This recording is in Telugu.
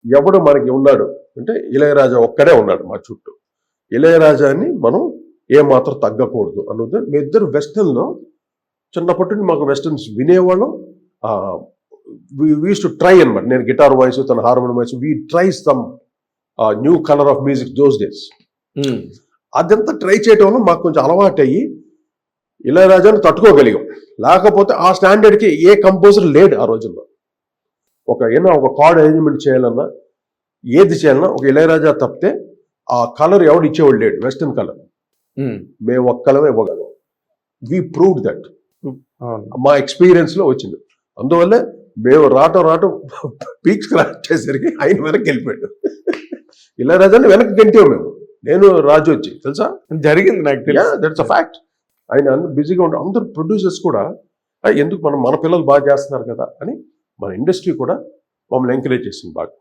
ఎవడు మనకి ఉన్నాడు అంటే ఇళయరాజా ఒక్కడే ఉన్నాడు మా చుట్టూ. ఇళయరాజాని మనం ఏమాత్రం తగ్గకూడదు అన్నది. మీ ఇద్దరు వెస్టర్న్లో చిన్నప్పటి నుండి మాకు వెస్టర్న్స్ వినేవాళ్ళం. యూస్ టు ట్రై అనమాట. నేను గిటార్ వాయిస్, తన harmonium voice, we try some new colour of music those days. అదంతా ట్రై చేయటం వల్ల మాకు కొంచెం అలవాటు అయ్యి ఇళయరాజాని తట్టుకోగలిగాం. లేకపోతే ఆ స్టాండర్డ్కి ఏ కంపోజర్ లేడు ఆ రోజుల్లో. ఒక కార్డ్ అరేంజ్మెంట్ చేయాలన్నా, ఏది చేయాలన్నా ఒక ఇళయరాజా తప్పితే ఆ కలర్ ఎవడు ఇచ్చేవాడు లేడు. వెస్టర్న్ కలర్ మేము ఒక్కలమే ఇవ్వగలం. వి ప్రూవ్డ్ దట్. మా ఎక్స్పీరియన్స్లో వచ్చింది. అందువల్ల మేము రావటం పీక్స్ క్రాస్ చేసరికి ఆయన వెనక్కి వెళ్ళిపోయాడు. ఇళయరాజాని వెనక్కి గంటాం మేము, నేను రాజు వచ్చి. తెలుసా జరిగింది నాకు తెలుసు. That's a fact. ఆయన బిజీగా ఉంటారు. అందరు ప్రొడ్యూసర్స్ కూడా ఎందుకు మన పిల్లలు బాగా చేస్తున్నారు కదా అని మన ఇండస్ట్రీ కూడా మమ్మల్ని ఎంకరేజ్ చేసింది బాగా.